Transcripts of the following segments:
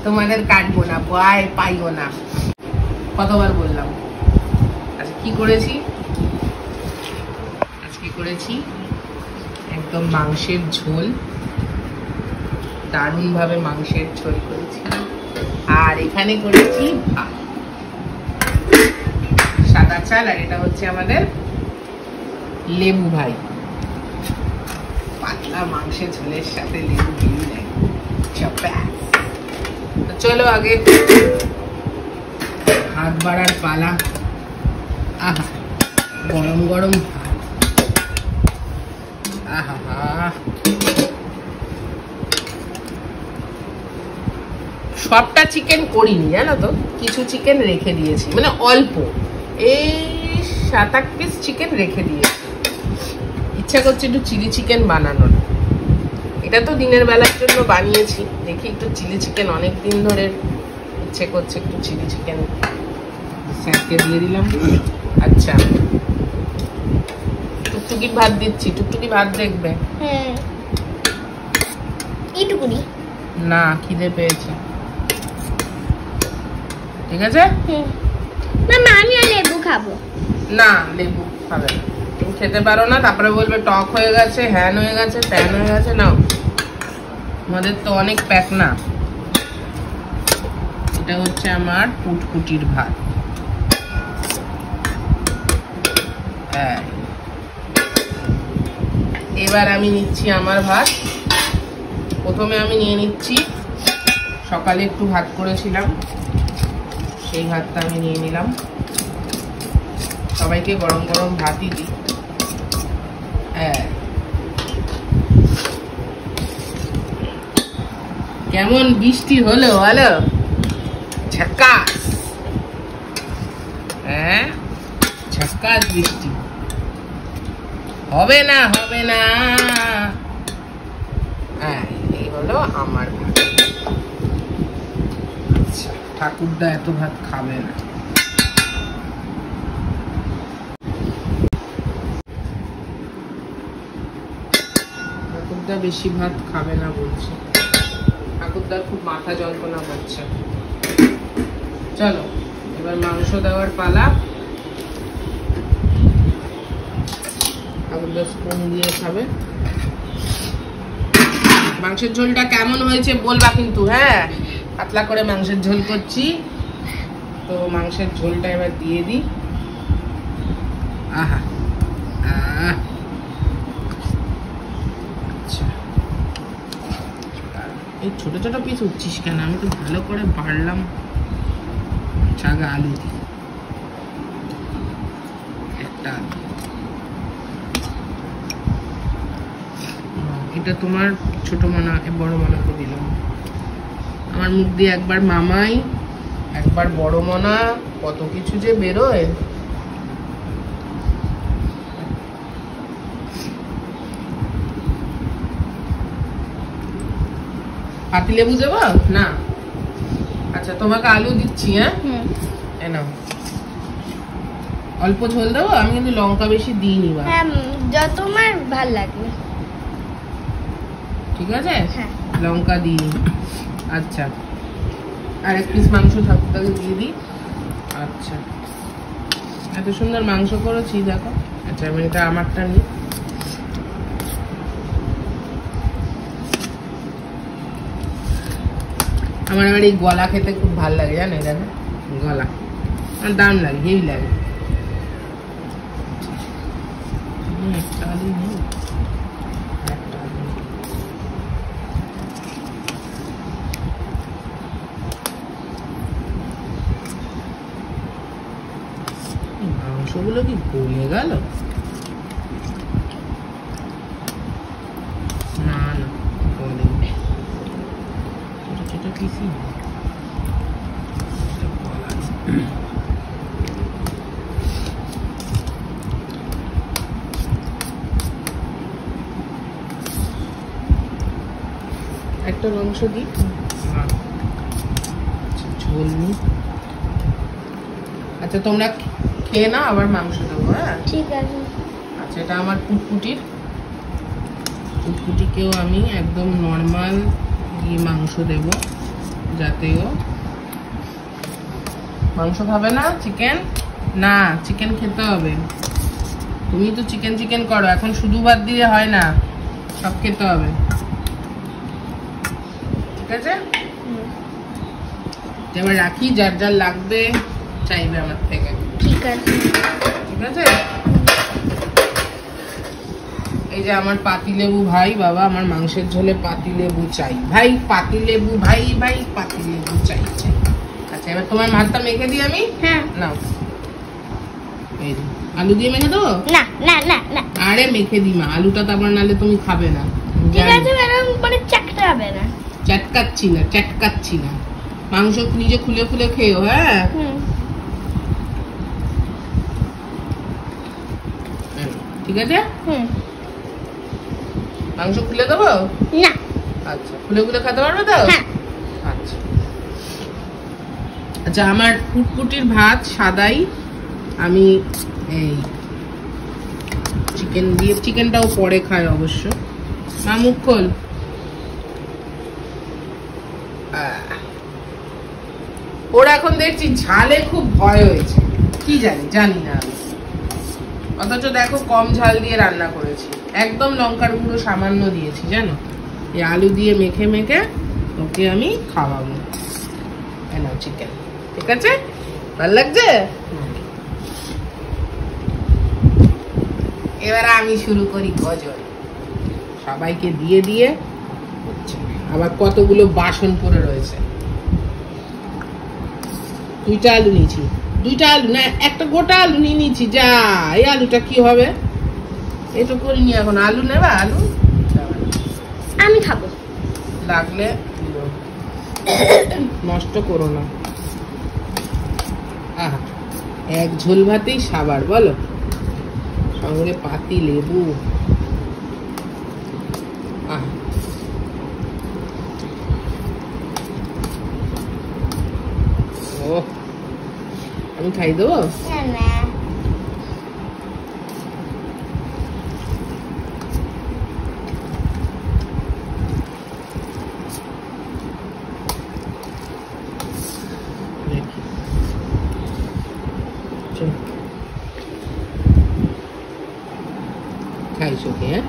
তোমাদের কাটবো না, ভয় পাইও না, কতবার বললাম। আচ্ছা কি করেছি আজকে? করেছি একদম মাংসের ঝোল, দারুণ ভাবে মাংসের ঝোল করেছি। আর এখানে করেছি ভাত, সাদা চাল, আর এটা হচ্ছে আমাদের লেবু ভাই। পাতলা মাংসের ঝোলের সাথে লেবু দিয়ে দেয়। চলো আগে হাত বাড়ার পালা। আহা গরম গরম ভাত, আহা সবটা চিকেন করিনি জানো তো, কিছু চিকেন রেখে দিয়েছি, মানে অল্প, এই 7-8 পিস চিকেন রেখে দিয়েছি। ইচ্ছা করছে একটু চিলি চিকেন বানানোর। এটা তো দিনের বেলার জন্য বানিয়েছি, দেখি একটু চিলি চিকেন, অনেক দিন ধরে ইচ্ছে করছে একটু চিলি চিকেন। স্যারকে দিয়ে দিলাম। আচ্ছা টুকটুকি ভাত দিচ্ছি, টুকটুকি ভাত দেখবে? হ্যাঁ এইটুকুনি না, খিদে পেয়েছে। ঠিক আছে মামা আমি আর লেবু খাবো না, লেবু খাবে না, তুমি খেতে পারো না, তারপরে বলবে টক হয়ে গেছে, হ্যান হয়ে গেছে, ত্যান হয়ে গেছে। নাও, আমাদের তো অনেক প্যাক না। এটা হচ্ছে আমার পুটপুটির ভাত। এবার আমি নিচ্ছি আমার ভাত। প্রথমে আমি নিয়ে নিচ্ছি, সকালে একটু ভাত করেছিলাম, সেই ভাতটা আমি নিয়ে নিলাম। সবাইকে গরম গরম ভাতই দিই। কেমন বৃষ্টি হলো বলো? ঝাক্কাস, ঝাক্কাস বৃষ্টি। হবে না হবে না। এই হলো আমার ভাত। আচ্ছা, ঠাকুরদা এত ভাত খাবে না। ঠাকুরদা বেশি ভাত খাবে না বলছে, ঠাকুরদার খুব মাথা যন্ত্রণা হচ্ছে। চলো এবার মাংস দেওয়ার পালা। ঠাকুরদা স্পুন দিয়ে খাবে। মাংসের ঝোলটা কেমন হয়েছে বলবা কিন্তু, হ্যাঁ? পাতলা করে মাংসের ঝোল করছি তো, মাংসের ঝোলটা এবার দিয়ে দিই। আহা আচ্ছা, এই ছোট ছোট পিস উঠছিস কেন? আমি তো ভালো করে বাড়লাম। চাগা আলু দিই, একটা আলু। এটা তোমার ছোট মানা, বড় মানাকে দিলাম। আমার মুখ দিয়ে একবার মামাই, একবার বড় মনা, কত কিছু যে বেরোয়। পাতি লেবু দেবো না? আচ্ছা তোমাকে আলু দিচ্ছি। হ্যাঁ নাও, অল্প ঝোল দেবো। আমি কিন্তু লঙ্কা বেশি দিইনি। যত তোমার ভাল লাগবে। ঠিক আছে, লঙ্কা দিই। আচ্ছা, আর 1 পিস মাংস ঠাকুরদাকে দিয়ে দিই। আচ্ছা, এত সুন্দর মাংস করেছি দেখো। আচ্ছা আমি এটা আমারটা নিই। আমার এবার এই গলা খেতে খুব ভালো লাগে, জানো? দেখো গলা আমার দাম লাগে, হেভি লাগে। একটা আলু নেই, একটা আলু। মাংসগুলো কি গলে গেল? না না, গলে ছোট ছোট পিসি। একটা মাংস দিই, ঝোল নিই। আচ্ছা তোমরা খেয়ে নাও, আবার মাংস দেবো। হ্যাঁ ঠিক আছে। আচ্ছা, এটা আমার পুটপুটিকেও আমি একদম নর্মাল ঘি মাংস দেব। যাতে ও মাংস খাবে না, চিকেন না, চিকেন খেতে হবে। তুমি তো চিকেন চিকেন করো, এখন শুধু ভাত দিয়ে হয় না, সব খেতে হবে, ঠিক আছে? এবার রাখি, যার যার লাগবে চাইবে আমার থেকে, ঠিক আছে ঠিক আছে? এই যে আমার পাতিলেবু ভাই, বাবা আমার মাংসের ঝোলে পাতিলেবু চাই ভাই, পাতিলেবু ভাই, ভাই পাতিলেবু চাই চাই। আচ্ছা এবার তোমার ভাতটা মেখে দিই আমি। হ্যাঁ নাও, এই যে আলু দিয়ে মেখে দেবো। না না না না, আরে মেখে দিই মা, আলুটা তো আবার নালে তুমি খাবে না। ঠিক আছে ম্যাডাম, মানে চাকতে হবে না, চটকাচ্ছি না, চটকাচ্ছি না, মাংস নিজে খুলে খুলে খেও। হ্যাঁ ঠিক আছে, মাংস খুলে দেবো না? আচ্ছা খুলে খুলে খেতে পারবে তো? হ্যাঁ। আচ্ছা আচ্ছা, আমার ফুটফুটির ভাত সাদাই, আমি এই চিকেন দিয়ে, চিকেনটাও পরে খাই অবশ্য। মা মুখ খোল। ওর এখন দেখছি ঝালে খুব ভয় হয়েছে, কি জানি না আমি, অথচ দেখো কম ঝাল দিয়ে রান্না করেছি, একদম লঙ্কার গুঁড়ো সামান্য দিয়েছি জানো। এই আলু দিয়ে মেখে মেখে ওকে আমি খাওয়াবো। এনাও চিকেন, ঠিক আছে? ভালো লাগছে? এবার আমি শুরু করি গজল, সবাইকে দিয়ে দিয়ে আবার কতগুলো বাসন পড়ে রয়েছে। দুইটা আলু নিয়েছি, দুইটা আলু না, একটা গোটা আলু নিয়ে নিয়েছি। যা, এই আলুটা কি হবে? এটা করিনি এখন। আলু নেবা? আলু আমি খাবো, লাগলে নষ্ট করো না। আহা, এক ঝোল ভাতেই সাবার বলো, সঙ্গে পাতি লেবু। আহা, ও আমি খাই দেবো। না খাইছো কি? হ্যাঁ,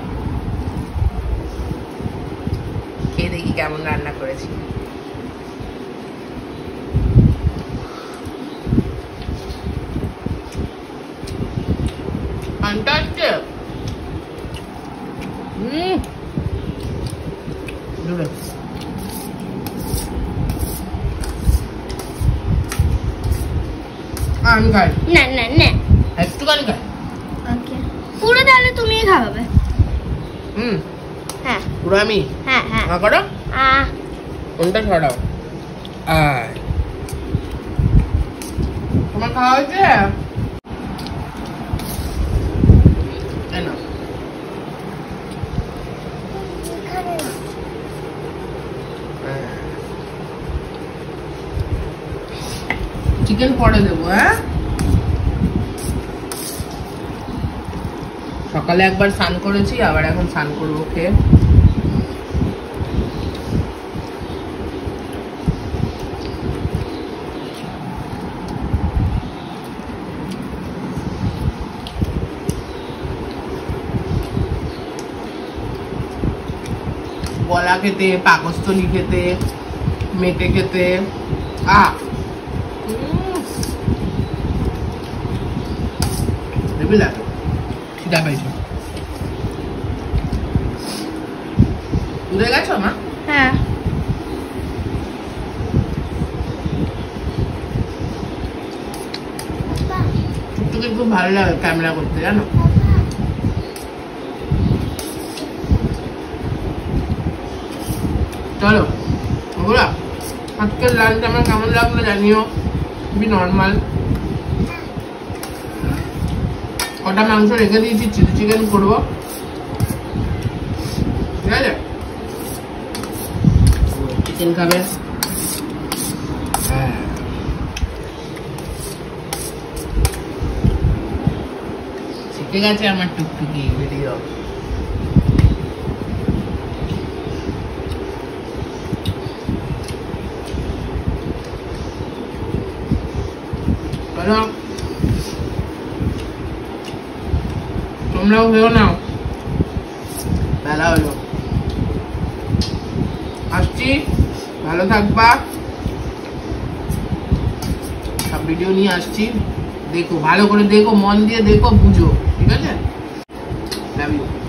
খেয়ে দেখি কেমন রান্না করেছি। আমি খাই না না না, একটুখানি খাই। ওকে, পুরো তাহলে তুমিই খাওয়াবে। হ্যাঁ পুরো আমি? হ্যাঁ হ্যাঁ করো, কোনটা ছড়াও। তোমার খাওয়া হয়েছে? চিকেন পরে দেবো। হ্যাঁ, সকালে একবার স্নান করেছি, আবার এখন স্নান করবো খেয়ে। বলা খেতে, পাকস্থলী খেতে, মেটে খেতে, হেবি লাগে। খিদা পাইছো? উড়ে গেছো মা? হ্যাঁ টুকটুকি খুব ভালো লাগে ক্যামেরা করতে, জানো? চলো ওগুলা, আজকের লাঞ্চ আমার কেমন লাগলো জানিও, খুবই নর্মাল। কটা মাংস রেখে দিয়েছি, চিলি চিকেন করবো, ঠিক আছে? চিকেন খাবে? হ্যাঁ, শিখে গেছে আমার টুকটুকি ভিডিও। চলো তোমরাও হয়েও নাও, বেলা হলো, আসছি, ভালো থাকবা, সব ভিডিও নিয়ে আসছি, দেখো ভালো করে, দেখো মন দিয়ে দেখো, বুঝো, ঠিক আছে? Love you.